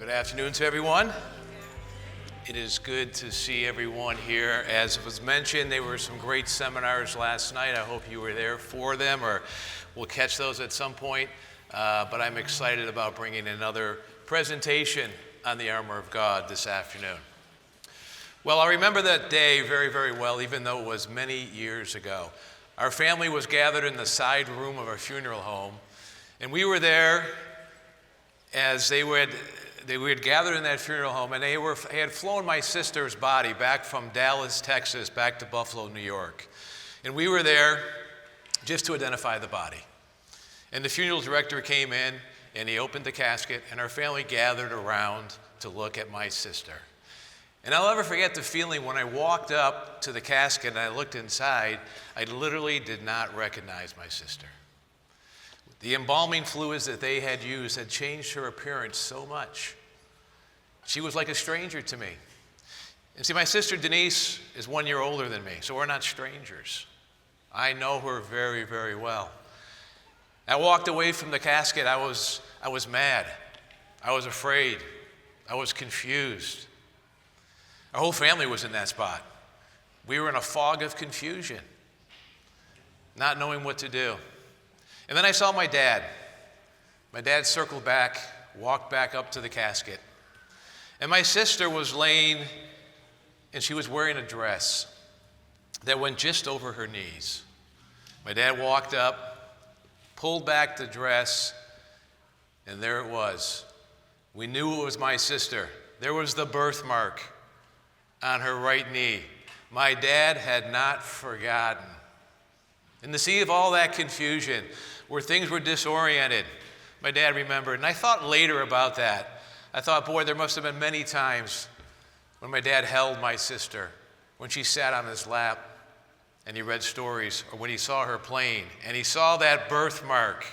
Good afternoon to everyone. It is good to see everyone here. As was mentioned, there were some great seminars last night. I hope you were there for them, or we'll catch those at some point. But I'm excited about bringing another presentation on the armor of God this afternoon. Well, I remember that day very, very well, even though it was many years ago. Our family was gathered in the side room of our funeral home, and we were there as they would gathered in that funeral home, and they had flown my sister's body back from Dallas, Texas, back to Buffalo, New York. And we were there just to identify the body. And the funeral director came in, and he opened the casket, and our family gathered around to look at my sister. And I'll never forget the feeling when I walked up to the casket and I looked inside, I literally did not recognize my sister. The embalming fluids that they had used had changed her appearance so much. She was like a stranger to me. And see, my sister Denise is 1 year older than me, so we're not strangers. I know her very, very well. I walked away from the casket. I was mad. I was afraid. I was confused. Our whole family was in that spot. We were in a fog of confusion, not knowing what to do. And then I saw my dad. My dad circled back, walked back up to the casket. And my sister was laying, and she was wearing a dress that went just over her knees. My dad walked up, pulled back the dress, and there it was. We knew it was my sister. There was the birthmark on her right knee. My dad had not forgotten. In the sea of all that confusion, where things were disoriented, my dad remembered. And I thought later about that. I thought, boy, there must have been many times when my dad held my sister, when she sat on his lap and he read stories, or when he saw her playing and he saw that birthmark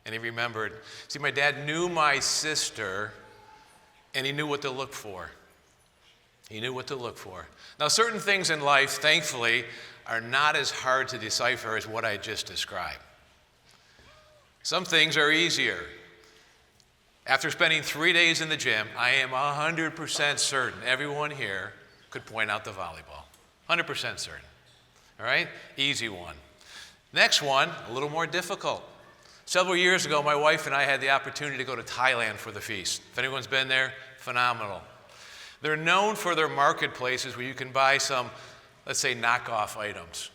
and he remembered. See, my dad knew my sister and he knew what to look for. He knew what to look for. Now, certain things in life, thankfully, are not as hard to decipher as what I just described. Some things are easier. After spending 3 days in the gym, I am 100% certain everyone here could point out the volleyball. 100% certain. All right? Easy one. Next one, a little more difficult. Several years ago, my wife and I had the opportunity to go to Thailand for the feast. If anyone's been there, phenomenal. They're known for their marketplaces where you can buy some, let's say, knockoff items.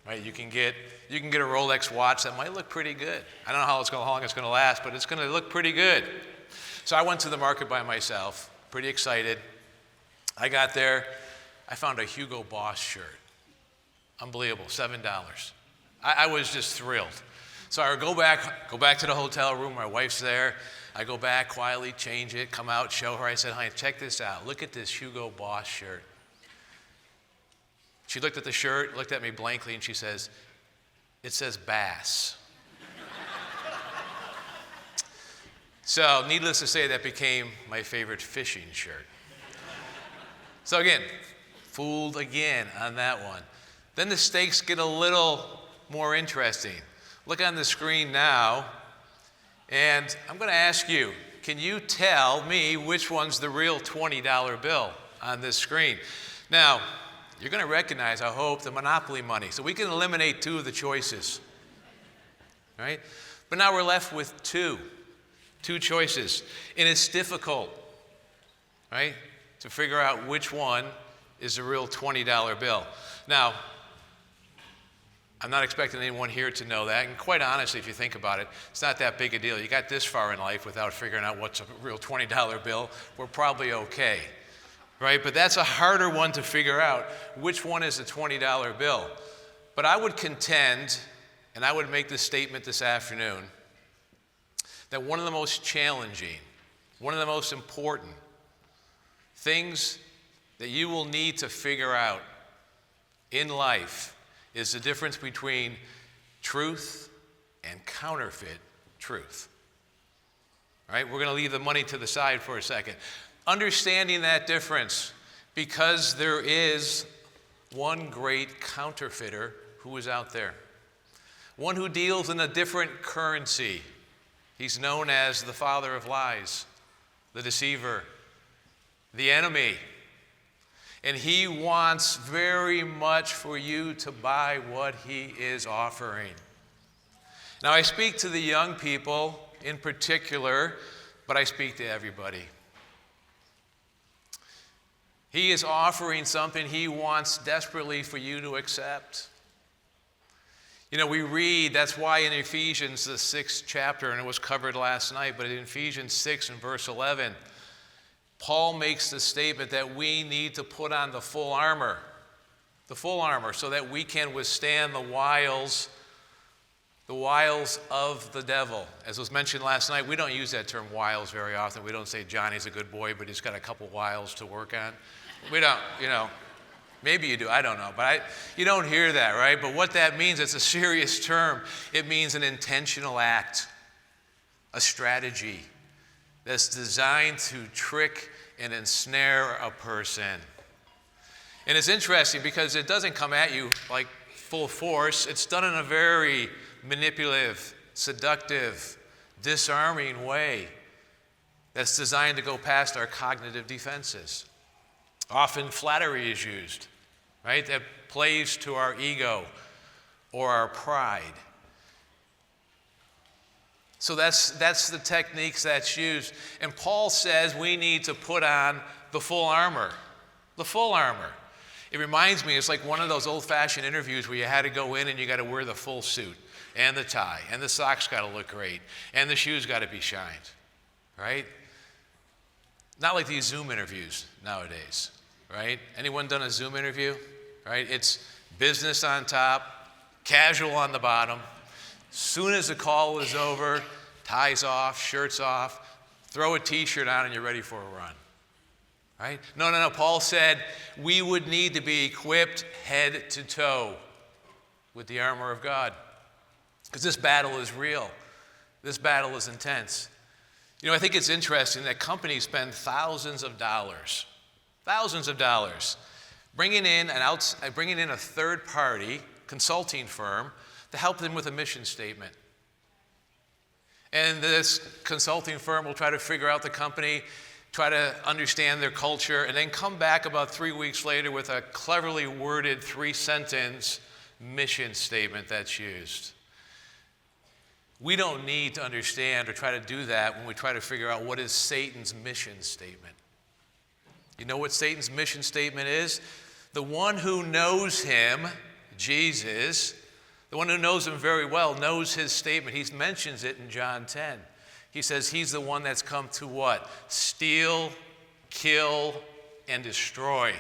Right? You can get a Rolex watch that might look pretty good. I don't know how long it's going to last, but it's going to look pretty good. So I went to the market by myself, pretty excited. I got there. I found a Hugo Boss shirt. Unbelievable, $7. I was just thrilled. So I go back to the hotel room. My wife's there. I go back, quietly change it, come out, show her. I said, honey, check this out. Look at this Hugo Boss shirt. She looked at the shirt, looked at me blankly, and she says, it says bass. So, needless to say, that became my favorite fishing shirt. So again, fooled again on that one. Then the stakes get a little more interesting. Look on the screen now, and I'm going to ask you, can you tell me which one's the real $20 bill on this screen? Now, you're going to recognize, I hope, the Monopoly money. So we can eliminate two of the choices. Right? But now we're left with two choices. And it's difficult, right, to figure out which one is the real $20 bill. Now, I'm not expecting anyone here to know that. And quite honestly, if you think about it, it's not that big a deal. You got this far in life without figuring out what's a real $20 bill, we're probably okay. Right? But that's a harder one to figure out, which one is the $20 bill. But I would contend, and I would make this statement this afternoon, that one of the most challenging, one of the most important things that you will need to figure out in life is the difference between truth and counterfeit truth. All right? We're going to leave the money to the side for a second. Understanding that difference, because there is one great counterfeiter who is out there, one who deals in a different currency. He's known as the father of lies. the deceiver, the enemy. And he wants very much for you to buy what he is offering. Now, I speak to the young people in particular, but I speak to everybody. He is offering something he wants desperately for you to accept. You know, we read, that's why in Ephesians, the 6th chapter, and it was covered last night, but in Ephesians 6 and verse 11, Paul makes the statement that we need to put on the full armor, so that we can withstand the wiles of the devil. As was mentioned last night, we don't use that term wiles very often. We don't say Johnny's a good boy, but he's got a couple wiles to work on. We don't, maybe you do, I don't know. But you don't hear that, right? But what that means, it's a serious term. It means an intentional act, a strategy that's designed to trick and ensnare a person. And it's interesting because it doesn't come at you like full force. It's done in a very manipulative, seductive, disarming way that's designed to go past our cognitive defenses. Often flattery is used, right? That plays to our ego or our pride. So that's the techniques that's used. And Paul says we need to put on the full armor. The full armor. It reminds me, it's like one of those old-fashioned interviews where you had to go in and you got to wear the full suit and the tie and the socks got to look great and the shoes got to be shined, right? Not like these Zoom interviews nowadays, right? Anyone done a Zoom interview, right? It's business on top, casual on the bottom. Soon as the call is over, ties off, shirts off, throw a t-shirt on and you're ready for a run. Right? No. Paul said we would need to be equipped head to toe with the armor of God. Because this battle is real. This battle is intense. I think it's interesting that companies spend thousands of dollars, bringing in a third-party consulting firm to help them with a mission statement. And this consulting firm will try to figure out the company, try to understand their culture, and then come back about 3 weeks later with a cleverly worded 3-sentence mission statement that's used. We don't need to understand or try to do that when we try to figure out what is Satan's mission statement. You know what Satan's mission statement is? The one who knows him, Jesus, the one who knows him very well, knows his statement. He mentions it in John 10. He says he's the one that's come to what? Steal, kill, and destroy.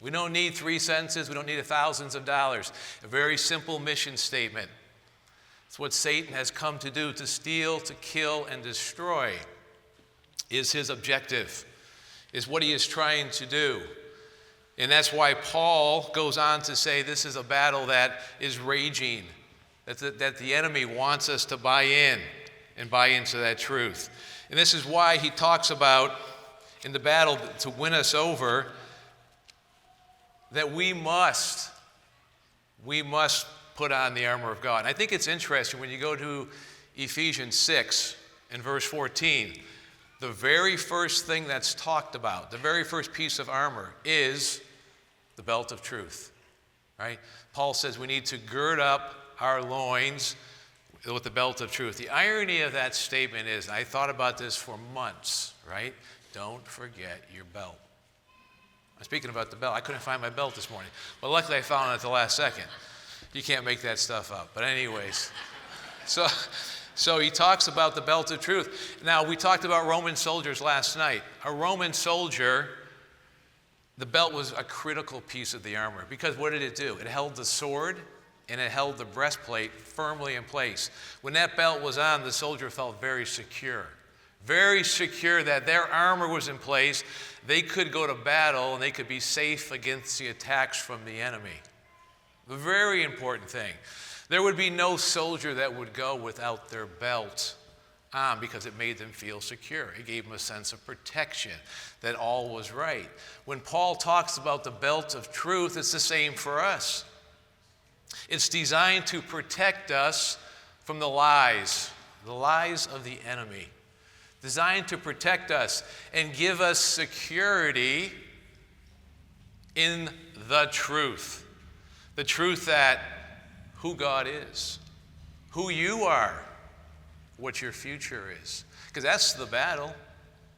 We don't need 3 sentences. We don't need thousands of dollars. A very simple mission statement. It's what Satan has come to do, to steal, to kill, and destroy is his objective, is what he is trying to do. And that's why Paul goes on to say this is a battle that is raging, that the enemy wants us to buy in and buy into that truth. And this is why he talks about in the battle to win us over that we must put on the armor of God. And I think it's interesting when you go to Ephesians 6 and verse 14, the very first thing that's talked about, the very first piece of armor is the belt of truth, right? Paul says we need to gird up our loins with the belt of truth. The irony of that statement is, and I thought about this for months, right? Don't forget your belt. I'm speaking about the belt. I couldn't find my belt this morning, but luckily I found it at the last second. You can't make that stuff up. But anyways, so he talks about the belt of truth. Now, we talked about Roman soldiers last night. A Roman soldier, the belt was a critical piece of the armor because what did it do? It held the sword and it held the breastplate firmly in place. When that belt was on, the soldier felt very secure that their armor was in place. They could go to battle and they could be safe against the attacks from the enemy. A very important thing. There would be no soldier that would go without their belt on because it made them feel secure. It gave them a sense of protection, that all was right. When Paul talks about the belt of truth, it's the same for us. It's designed to protect us from the lies of the enemy, designed to protect us and give us security in the truth. The truth that who God is, who you are, what your future is. Because that's the battle.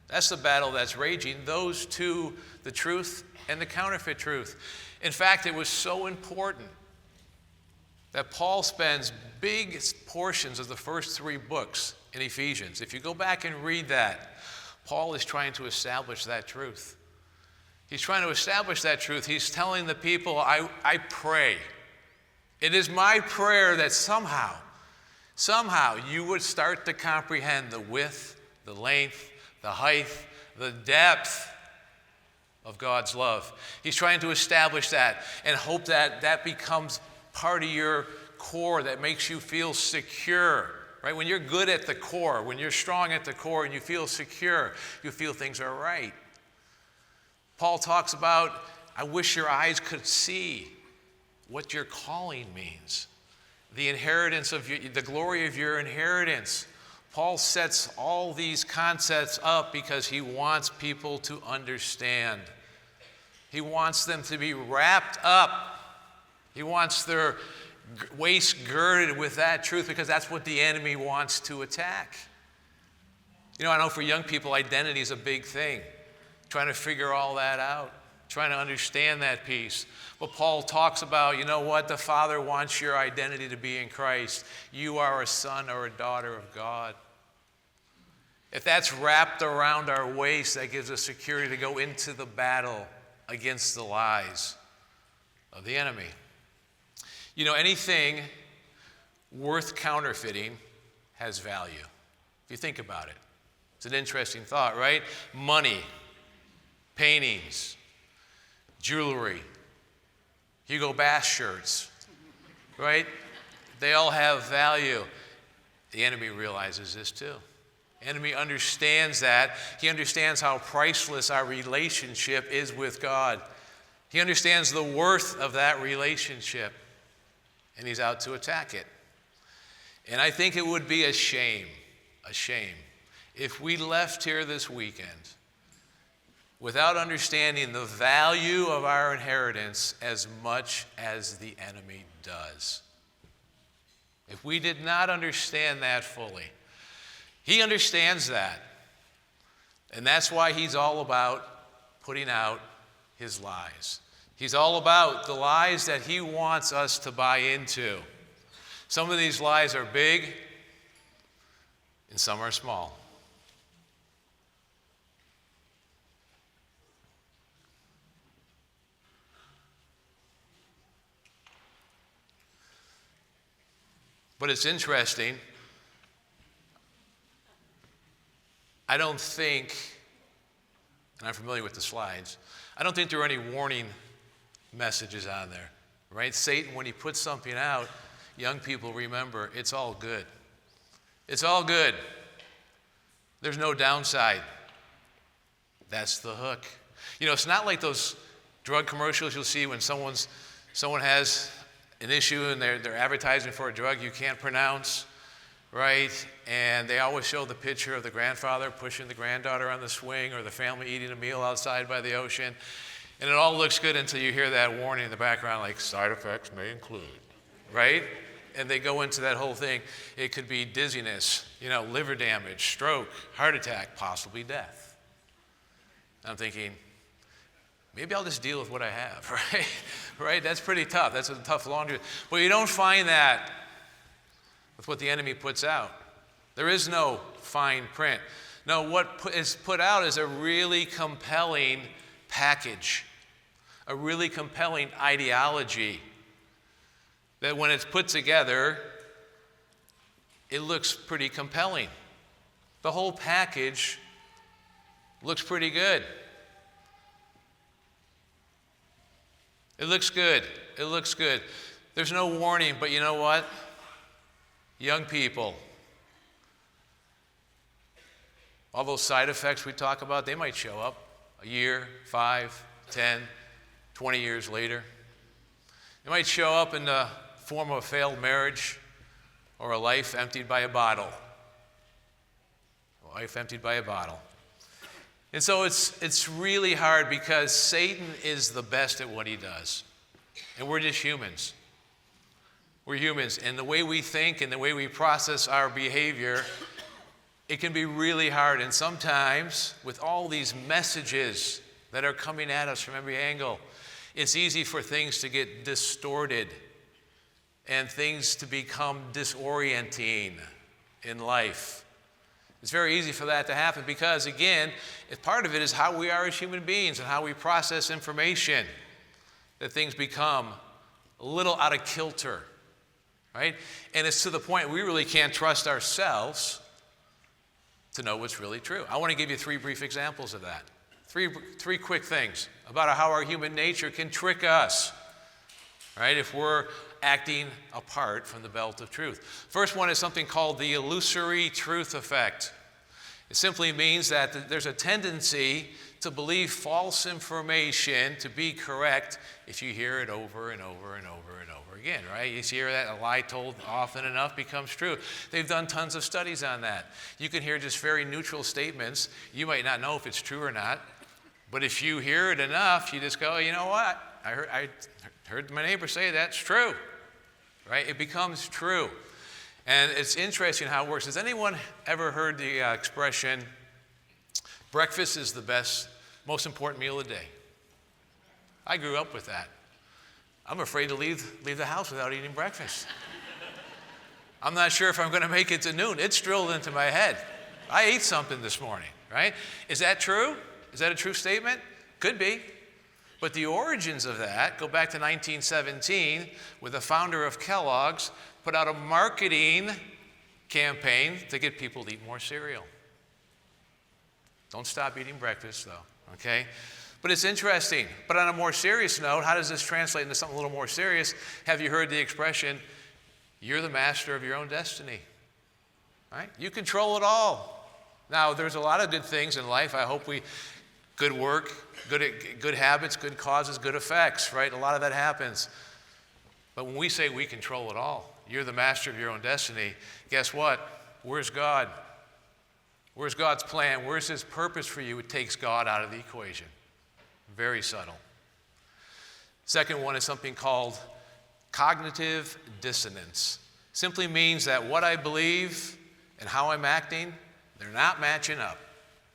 That's the battle that's raging. Those two, the truth and the counterfeit truth. In fact, it was so important that Paul spends big portions of the first 3 books in Ephesians. If you go back and read that, Paul is trying to establish that truth. He's trying to establish that truth. He's telling the people, I pray. It is my prayer that somehow you would start to comprehend the width, the length, the height, the depth of God's love. He's trying to establish that and hope that that becomes part of your core that makes you feel secure. Right? When you're good at the core, when you're strong at the core and you feel secure, you feel things are right. Paul talks about, I wish your eyes could see what your calling means. The inheritance of the glory of your inheritance. Paul sets all these concepts up because he wants people to understand. He wants them to be wrapped up. He wants their waist girded with that truth because that's what the enemy wants to attack. You know, I know for young people, identity is a big thing. Trying to figure all that out, trying to understand that piece. But Paul talks about, you know what? The Father wants your identity to be in Christ. You are a son or a daughter of God. If that's wrapped around our waist, that gives us security to go into the battle against the lies of the enemy. You know, anything worth counterfeiting has value. If you think about it, it's an interesting thought, right? Money, paintings, jewelry, Hugo Boss shirts, right? They all have value. The enemy realizes this too. The enemy understands that. He understands how priceless our relationship is with God. He understands the worth of that relationship, and he's out to attack it. And I think it would be a shame, if we left here this weekend without understanding the value of our inheritance as much as the enemy does. If we did not understand that fully. He understands that. And that's why he's all about putting out his lies. He's all about the lies that he wants us to buy into. Some of these lies are big and some are small. But it's interesting. I don't think, and I'm familiar with the slides, I don't think there are any warning messages on there, right? Satan, when he puts something out, young people remember, it's all good. It's all good. There's no downside. That's the hook. You know, it's not like those drug commercials you'll see when someone has an issue and they're advertising for a drug you can't pronounce, right? And they always show the picture of the grandfather pushing the granddaughter on the swing or the family eating a meal outside by the ocean. And it all looks good until you hear that warning in the background, like side effects may include, right? And they go into that whole thing. It could be dizziness, liver damage, stroke, heart attack, possibly death. I'm thinking, maybe I'll just deal with what I have, right? Right? That's pretty tough. That's a tough laundry. But you don't find that with what the enemy puts out. There is no fine print. No, what is put out is a really compelling package, a really compelling ideology that when it's put together, it looks pretty compelling. The whole package looks pretty good. It looks good. It looks good. There's no warning, but you know what? Young people, all those side effects we talk about, they might show up a year, 5, 10, 20 years later. They might show up in the form of a failed marriage or a life emptied by a bottle. Life emptied by a bottle. And so it's really hard because Satan is the best at what he does. And we're just humans. We're humans. And the way we think and the way we process our behavior, it can be really hard. And sometimes with all these messages that are coming at us from every angle, it's easy for things to get distorted and things to become disorienting in life. It's very easy for that to happen because, again, part of it is how we are as human beings and how we process information, that things become a little out of kilter, right? And it's to the point we really can't trust ourselves to know what's really true. I want to give you 3 brief examples of that. Three quick things about how our human nature can trick us, right, if we're acting apart from the belt of truth. First one is something called the illusory truth effect. It simply means that there's a tendency to believe false information to be correct if you hear it over and over and over and over again, right? You hear that a lie told often enough becomes true. They've done tons of studies on that. You can hear just very neutral statements. You might not know if it's true or not, but if you hear it enough, you just go, you know what? I heard my neighbor say that's true. Right? It becomes true. And it's interesting how it works. Has anyone ever heard the expression, breakfast is the best, most important meal of the day? I grew up with that. I'm afraid to leave the house without eating breakfast. I'm not sure if I'm going to make it to noon. It's drilled into my head. I ate something this morning, right? Is that true? Is that a true statement? Could be. But the origins of that go back to 1917, where the founder of Kellogg's put out a marketing campaign to get people to eat more cereal. Don't stop eating breakfast, though, okay? But it's interesting. But on a more serious note, how does this translate into something a little more serious? Have you heard the expression, you're the master of your own destiny, right? You control it all. Now, there's a lot of good things in life. I hope good work, good habits, good causes, good effects, right? A lot of that happens. But when we say we control it all, you're the master of your own destiny, guess what? Where's God? Where's God's plan? Where's his purpose for you? It takes God out of the equation. Very subtle. Second one is something called cognitive dissonance. Simply means that what I believe and how I'm acting, they're not matching up.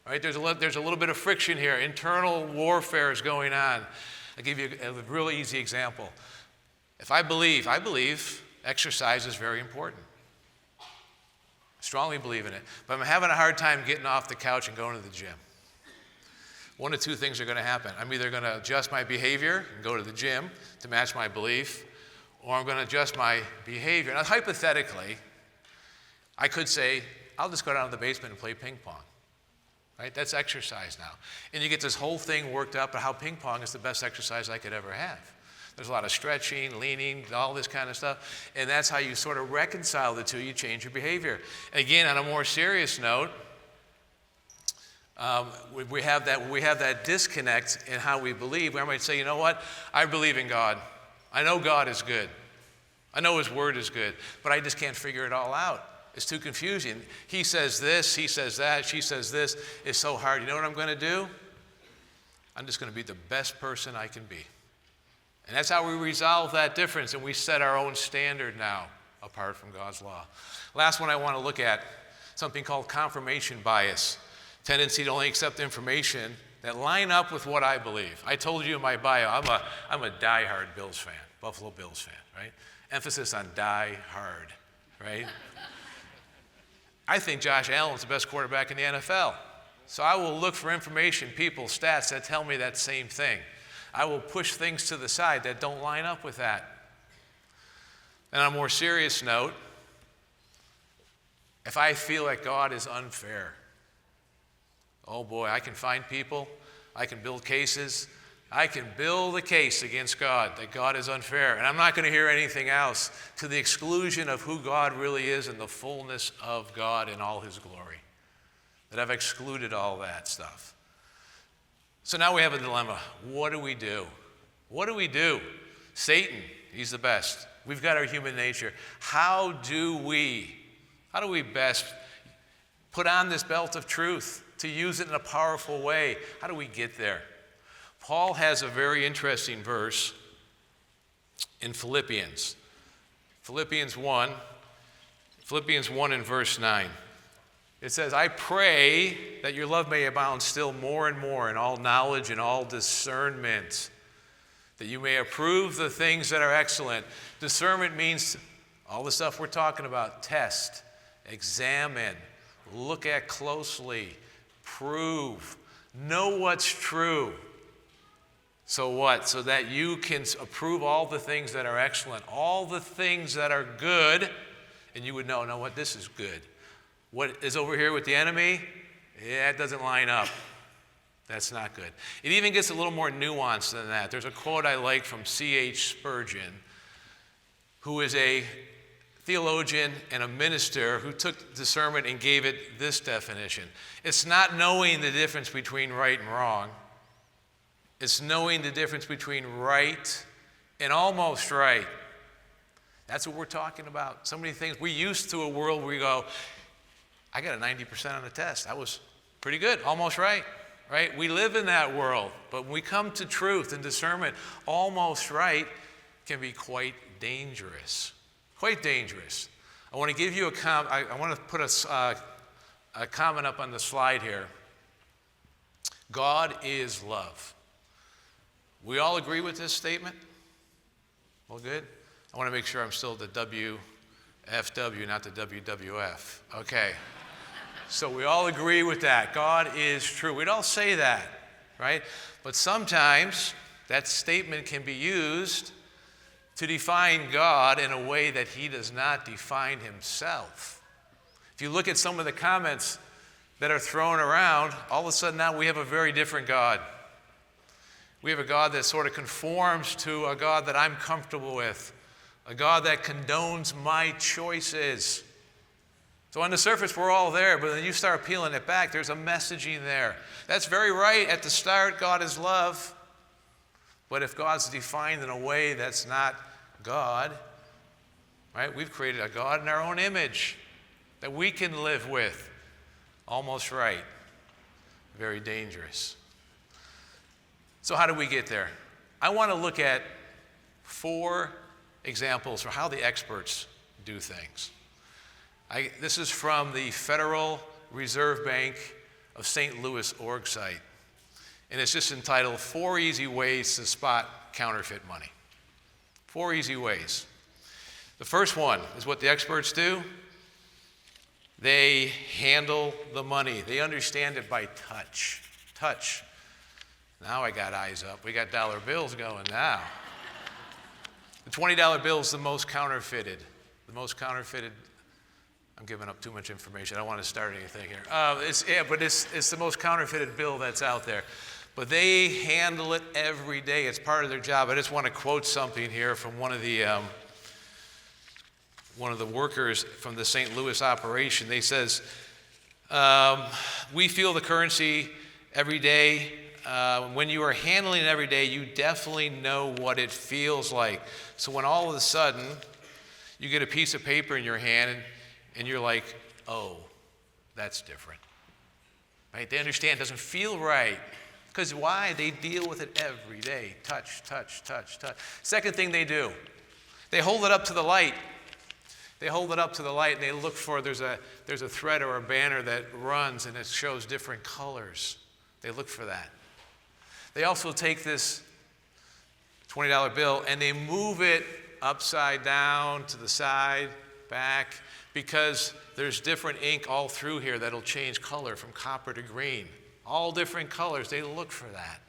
Right? There's a little bit of friction here. Internal warfare is going on. I'll give you a real easy example. If I believe exercise is very important. I strongly believe in it. But I'm having a hard time getting off the couch and going to the gym. One of 2 things are going to happen. I'm either going to adjust my behavior and go to the gym to match my belief, or I'm going to adjust my behavior. Now, hypothetically, I could say, I'll just go down to the basement and play ping pong. Right? That's exercise now. And you get this whole thing worked up about how ping pong is the best exercise I could ever have. There's a lot of stretching, leaning, all this kind of stuff. And that's how you sort of reconcile the two. You change your behavior. Again, on a more serious note, we have that disconnect in how we believe. We might say, you know what? I believe in God. I know God is good. I know his word is good. But I just can't figure it all out. It's too confusing. He says this, he says that, she says this. It's so hard. You know what I'm going to do? I'm just going to be the best person I can be. And that's how we resolve that difference, and we set our own standard now apart from God's law. Last one I want to look at, something called confirmation bias. Tendency to only accept information that line up with what I believe. I told you in my bio, I'm a die-hard Bills fan, Buffalo Bills fan, right? Emphasis on die-hard, right? I think Josh Allen's the best quarterback in the NFL. So I will look for information, people, stats that tell me that same thing. I will push things to the side that don't line up with that. And on a more serious note, if I feel like God is unfair, oh boy, I can find people, I can build cases, I can build a case against God that God is unfair. And I'm not going to hear anything else to the exclusion of who God really is and the fullness of God in all his glory. That I've excluded all that stuff. So now we have a dilemma. What do we do? What do we do? Satan, he's the best. We've got our human nature. How do we best Put on this belt of truth, to use it in a powerful way. How do we get there? Paul has a very interesting verse in Philippians. Philippians 1 in verse 9. It says, I pray that your love may abound still more and more in all knowledge and all discernment, that you may approve the things that are excellent. Discernment means all the stuff we're talking about. Test, examine, look at closely, prove, know what's true. So what? So that you can approve all the things that are excellent, all the things that are good, and you would know what, this is good. What is over here with the enemy? Yeah, it doesn't line up. That's not good. It even gets a little more nuanced than that. There's a quote I like from C.H. Spurgeon, who is a theologian and a minister who took discernment and gave it this definition. It's not knowing the difference between right and wrong. It's knowing the difference between right and almost right. That's what we're talking about. So many things. We're used to a world where we go, I got a 90% on the test. That was pretty good, almost right, right? We live in that world. But when we come to truth and discernment, almost right can be quite dangerous. Quite dangerous. I want to give you I want to put a comment up on the slide here. God is love. We all agree with this statement? All good? I want to make sure I'm still the WFW, not the WWF. Okay. So we all agree with that. God is true. We'd all say that, right? But sometimes that statement can be used to define God in a way that he does not define himself. If you look at some of the comments that are thrown around, all of a sudden now we have a very different God. We have a God that sort of conforms to a God that I'm comfortable with, a God that condones my choices. So on the surface, we're all there, but then you start peeling it back, there's a messaging there. That's very right. At the start, God is love. But if God's defined in a way that's not God, right? We've created a God in our own image that we can live with. Almost right. Very dangerous. So how do we get there? I want to look at 4 examples for how the experts do things. This is from the Federal Reserve Bank of St. Louis org site. And it's just entitled 4 Easy Ways to Spot Counterfeit Money. 4 easy ways. The first one is what the experts do. They handle the money. They understand it by touch. Touch. Now I got eyes up. We got dollar bills going now. The $20 bill is the most counterfeited. The most counterfeited. I'm giving up too much information. I don't want to start anything here. It's the most counterfeited bill that's out there. But they handle it every day. It's part of their job. I just want to quote something here from one of the workers from the St. Louis operation. They says, we feel the currency every day. When you are handling it every day, you definitely know what it feels like. So when all of a sudden you get a piece of paper in your hand and you're like, oh, that's different. Right? They understand it doesn't feel right. Because why? They deal with it every day. Touch, touch, touch, touch. Second thing they do, they hold it up to the light. They hold it up to the light and they look for, there's a thread or a banner that runs and it shows different colors. They look for that. They also take this $20 bill and they move it upside down, to the side, back, because there's different ink all through here that'll change color from copper to green. All different colors. They look for that.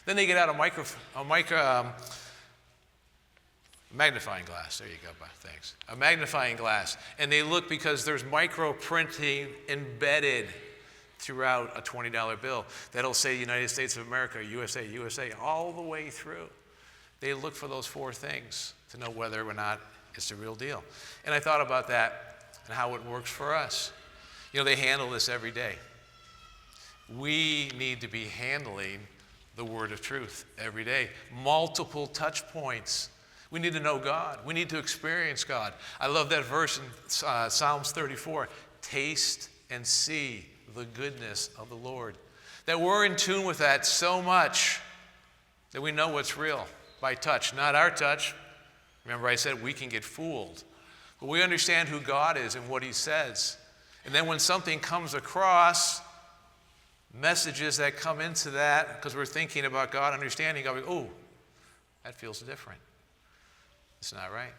Then they get out a magnifying glass. There you go, thanks. A magnifying glass. And they look because there's micro printing embedded throughout a $20 bill. That'll say United States of America, USA, USA, all the way through. They look for those 4 things to know whether or not it's the real deal. And I thought about that and how it works for us. You know, they handle this every day. We need to be handling the word of truth every day. Multiple touch points. We need to know God. We need to experience God. I love that verse in Psalms 34. Taste and see the goodness of the Lord. That we're in tune with that so much that we know what's real by touch, not our touch. Remember I said we can get fooled. But we understand who God is and what he says. And then when something comes across, messages that come into that, because we're thinking about God, understanding God, oh, that feels different. It's not right.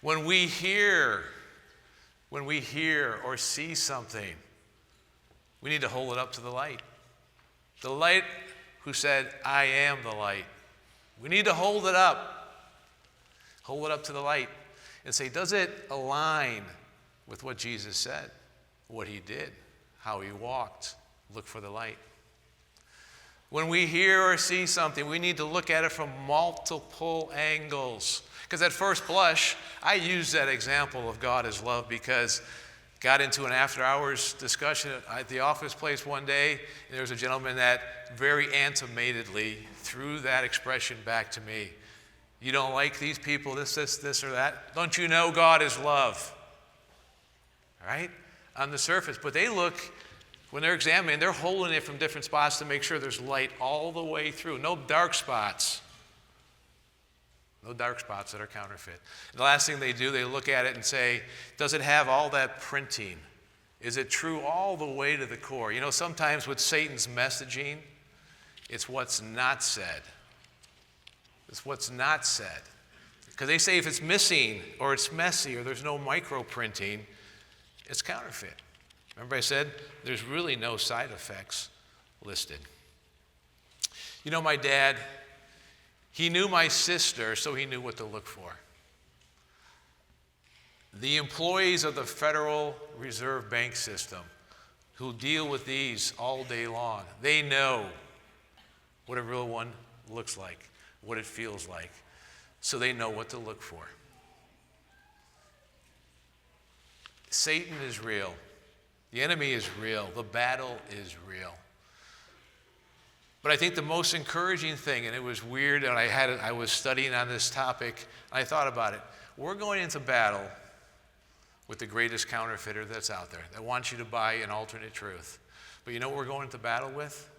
When we hear or see something, we need to hold it up to the light. The light who said, I am the light. We need to hold it up. Hold it up to the light and say, does it align with what Jesus said, what he did, how he walked? Look for the light. When we hear or see something, we need to look at it from multiple angles. Because at first blush, I use that example of God as love because got into an after-hours discussion at the office place one day, and there was a gentleman that very animatedly threw that expression back to me. You don't like these people, this, or that? Don't you know God is love? All right? On the surface. But they look, when they're examining, they're holding it from different spots to make sure there's light all the way through. No dark spots. No dark spots that are counterfeit. And the last thing they do, they look at it and say, does it have all that printing? Is it true all the way to the core? You know, sometimes with Satan's messaging, it's what's not said. It's what's not said. Because they say if it's missing or it's messy or there's no micro printing, it's counterfeit. Remember I said there's really no side effects listed. You know, my dad, he knew my sister, so he knew what to look for. The employees of the Federal Reserve Bank system who deal with these all day long, they know what a real one looks like, what it feels like, so they know what to look for. Satan is real. The enemy is real. The battle is real. But I think the most encouraging thing, and it was weird, and I was studying on this topic, and I thought about it. We're going into battle with the greatest counterfeiter that's out there that wants you to buy an alternate truth. But you know what we're going into battle with?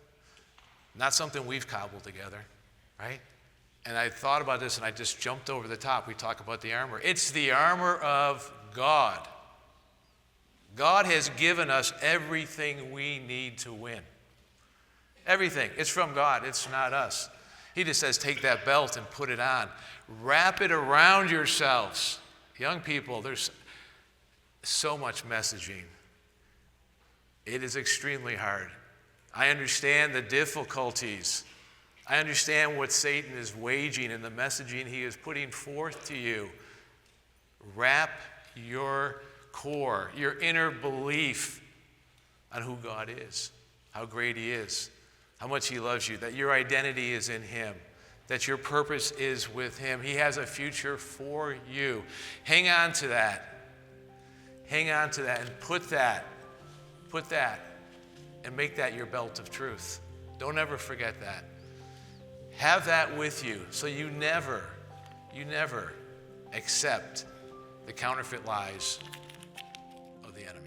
Not something we've cobbled together, right? And I thought about this, and I just jumped over the top. We talk about the armor. It's the armor of God. God has given us everything we need to win. Everything. It's from God. It's not us. He just says, take that belt and put it on. Wrap it around yourselves. Young people, there's so much messaging. It is extremely hard. I understand the difficulties. I understand what Satan is waging and the messaging he is putting forth to you. Wrap your core, your inner belief on who God is, how great he is, how much he loves you, that your identity is in him, that your purpose is with him. He has a future for you. Hang on to that. Hang on to that and put that, and make that your belt of truth. Don't ever forget that. Have that with you so you never accept the counterfeit lies of the enemy.